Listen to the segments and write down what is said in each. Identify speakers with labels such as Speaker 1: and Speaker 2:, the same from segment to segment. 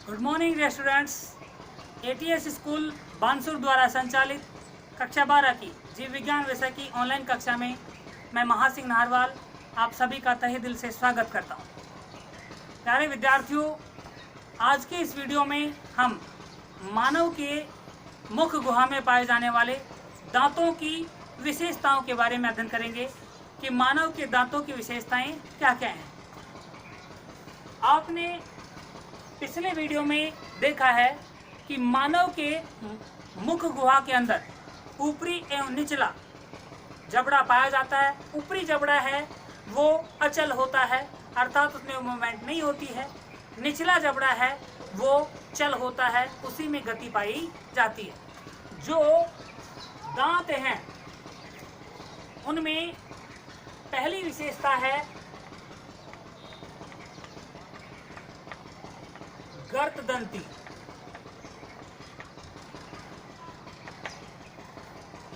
Speaker 1: Good morning students. ATS school Bansur द्वारा संचालित कक्षा 12 की जीव विज्ञान विषय की ऑनलाइन कक्षा में मैं महासिंह नाहरवाल आप सभी का तहे दिल से स्वागत करता हूं। प्यारे विद्यार्थियों, आज के इस वीडियो में हम मानव के मुख गुहा में पाए जाने वाले दांतों की विशेषताओं के बारे में अध्ययन करेंगे कि मानव के दांतों की विशेषताएं क्या क्या हैं। आपने पिछले वीडियो में देखा है कि मानव के मुख गुहा के अंदर ऊपरी एवं निचला जबड़ा पाया जाता है। ऊपरी जबड़ा है वो अचल होता है, अर्थात उसमें मूवमेंट नहीं होती है। निचला जबड़ा है वो चल होता है, उसी में गति पाई जाती है। जो दांत हैं उनमें पहली विशेषता है गर्तदंती।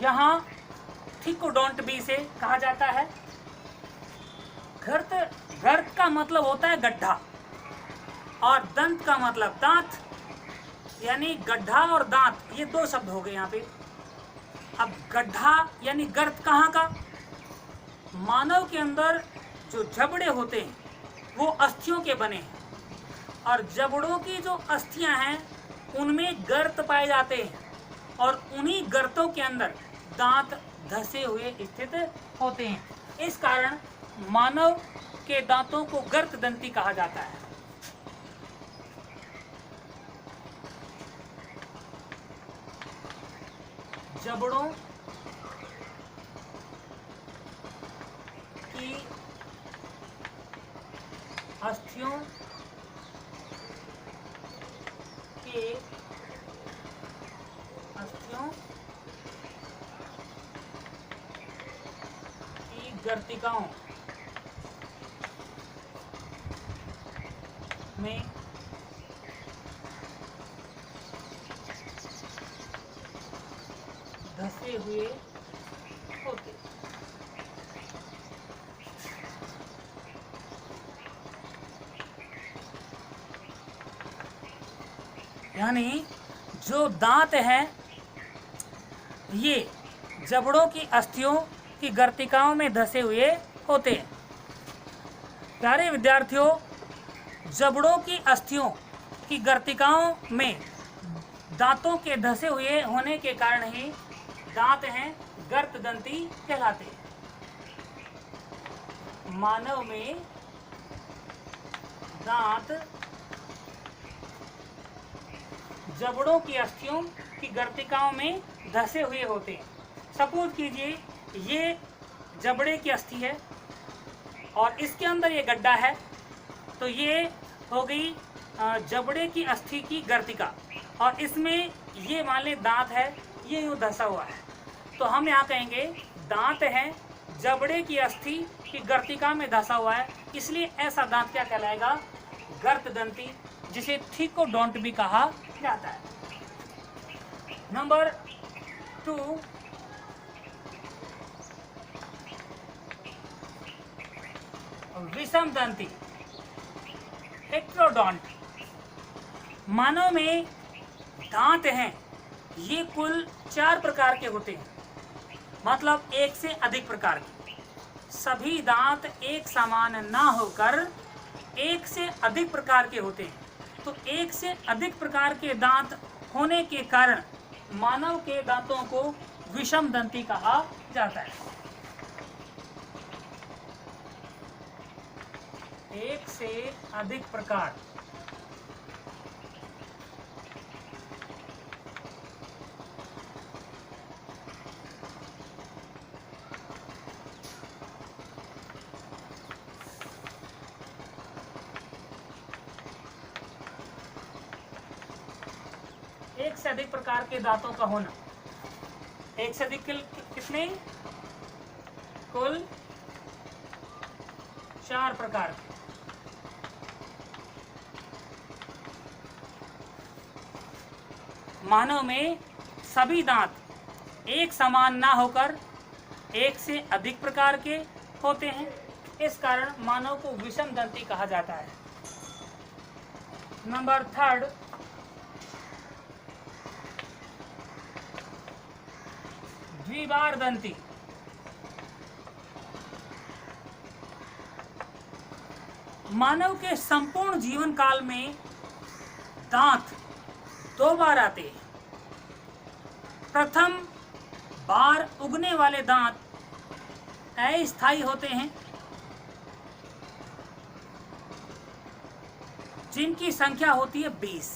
Speaker 1: यहाँ थिकोडोंट बी से कहा जाता है। गर्त का मतलब होता है गड्ढा और दंत का मतलब दांत, यानी गड्ढा और दांत ये दो शब्द हो गए यहाँ पे। अब गड्ढा यानी गर्त कहाँ का? मानव के अंदर जो जबड़े होते हैं वो अस्थियों के बने हैं और जबड़ों की जो अस्थियां हैं उनमें गर्त पाए जाते हैं और उन्हीं गर्तों के अंदर दांत धसे हुए स्थित होते हैं। इस कारण मानव के दांतों को गर्तदंती कहा जाता है। जबड़ों की अस्थियों की गर्तिकाओं में धसे हुए होते। यानी जो दांत हैं ये जबड़ों की अस्थियों की गर्तिकाओं में धसे हुए होते हैं। प्यारे विद्यार्थियों, जबड़ों की अस्थियों की गर्तिकाओं में दांतों के धसे हुए होने के कारण ही दांत हैं गर्तदंती कहलाते हैं। मानव में दांत जबड़ों की अस्थियों की गर्तिकाओं में धसे हुए होते हैं। सपोज कीजिए ये जबड़े की अस्थि है और इसके अंदर ये गड्ढा है, तो ये हो गई जबड़े की अस्थि की गर्तिका और इसमें ये मान ले दांत है, ये यूँ धसा हुआ है। तो हम यहाँ कहेंगे दांत है जबड़े की अस्थि की गर्तिका में धसा हुआ है, इसलिए ऐसा दांत क्या कहलाएगा? गर्तदंती, जिसे थिकोडोंट भी कहा जाता है। Number 2, विषमदंती heterodont. मानव में दांत हैं ये कुल 4 प्रकार के होते हैं, मतलब एक से अधिक प्रकार के। सभी दांत एक समान ना होकर एक से अधिक प्रकार के होते हैं। तो एक से अधिक प्रकार के दांत होने के कारण मानव के दांतों को विषमदंती कहा जाता है। एक से अधिक प्रकार एक से अधिक प्रकार के दांतों का होना। एक से अधिक कितने? कुल 4 प्रकार के। मानव में सभी दांत एक समान ना होकर एक से अधिक प्रकार के होते हैं। इस कारण मानव को विषम दंती कहा जाता है। नंबर थर्ड, द्विबार दंती। मानव के संपूर्ण जीवन काल में दांत 2 बार आते हैं। प्रथम बार उगने वाले दांत अस्थायी होते हैं, जिनकी संख्या होती है 20।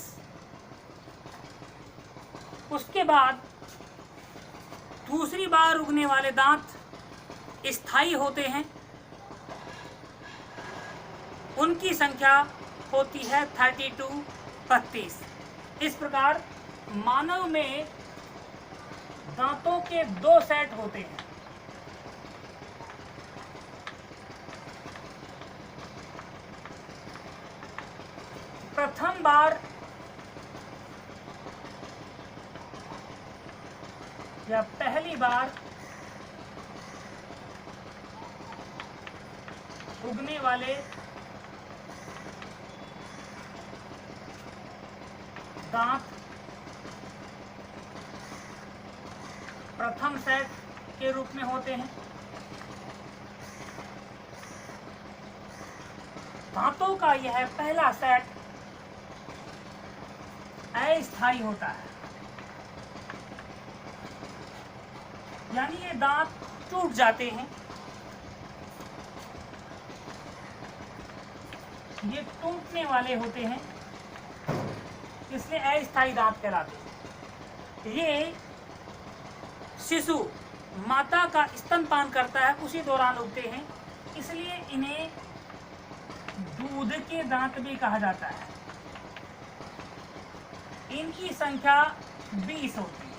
Speaker 1: उसके बाद दूसरी बार उगने वाले दांत स्थायी होते हैं, उनकी संख्या होती है 32। इस प्रकार मानव में दांतों के 2 सेट होते हैं। प्रथम बार या पहली बार उगने वाले दांत प्रथम सेट के रूप में होते हैं। दांतों का यह पहला सेट अस्थायी होता है, यानी ये दांत टूट जाते हैं। ये टूटने वाले होते हैं, इसलिए अस्थायी दांत कहलाते हैं। ये शिशु माता का स्तनपान करता है, उसी दौरान उगते हैं, इसलिए इन्हें दूध के दांत भी कहा जाता है। इनकी संख्या 20 होती है।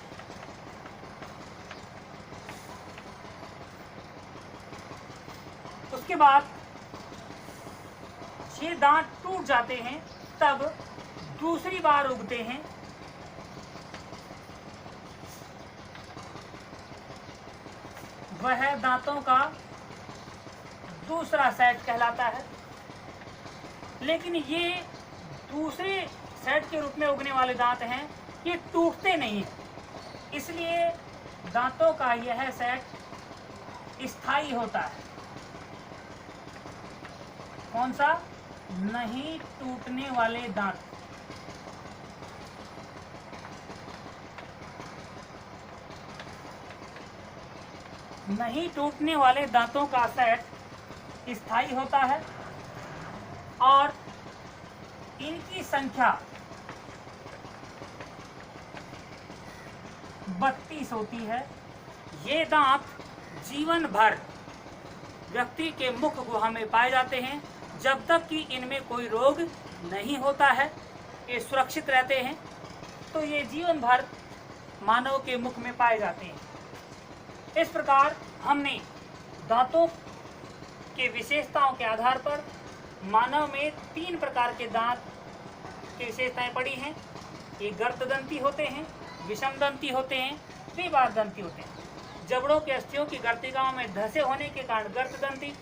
Speaker 1: उसके बाद ये दांत टूट जाते हैं, तब दूसरी बार उगते हैं। वह दांतों का दूसरा सेट कहलाता है, लेकिन ये दूसरे सेट के रूप में उगने वाले दांत हैं, ये टूटते नहीं हैं, इसलिए दांतों का यह सेट स्थायी होता है। कौन सा? नहीं टूटने वाले दांत। नहीं टूटने वाले दांतों का सेट स्थायी होता है और इनकी संख्या 32 होती है। ये दांत जीवन भर व्यक्ति के मुख गुहा में पाए जाते हैं, जब तक कि इनमें कोई रोग नहीं होता है, ये सुरक्षित रहते हैं, तो ये जीवन भर मानव के मुख में पाए जाते हैं। इस प्रकार हमने दांतों के विशेषताओं के आधार पर मानव में 3 प्रकार के दांत की विशेषताएं पड़ी हैं। ये गर्तदंती होते हैं, विषमदंती होते हैं, द्विबारदंती होते हैं। जबड़ों के अस्थियों की गर्तिकाओं में धसे होने के कारण गर्तदंती,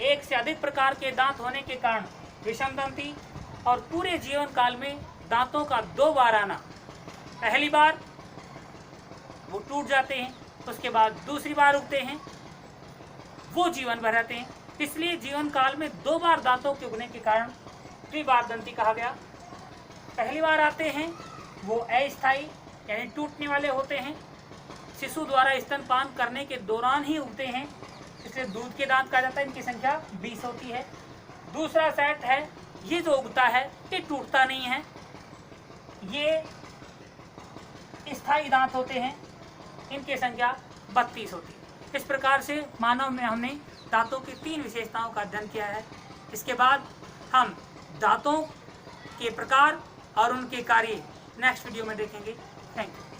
Speaker 1: एक से अधिक प्रकार के दांत होने के कारण विषमदंती, और पूरे जीवन काल में दांतों का 2 बार आना। पहली बार वो टूट जाते हैं, उसके बाद दूसरी बार उगते हैं, वो जीवन भर रहते हैं, इसलिए जीवन काल में 2 बार दांतों के उगने के कारण द्विबारदंती कहा गया। पहली बार आते हैं वो अस्थायी यानी टूटने वाले होते हैं, शिशु द्वारा स्तनपान करने के दौरान ही उगते हैं, इसलिए दूध के दांत कहा जाता है। इनकी संख्या 20 होती है। दूसरा सेट है, ये जो उगता है ये टूटता नहीं है, ये स्थायी दांत होते हैं, इनकी संख्या 32 होती है। इस प्रकार से मानव में हमने दांतों की 3 विशेषताओं का अध्ययन किया है। इसके बाद हम दांतों के प्रकार और उनके कार्य नेक्स्ट वीडियो में देखेंगे। Thank you.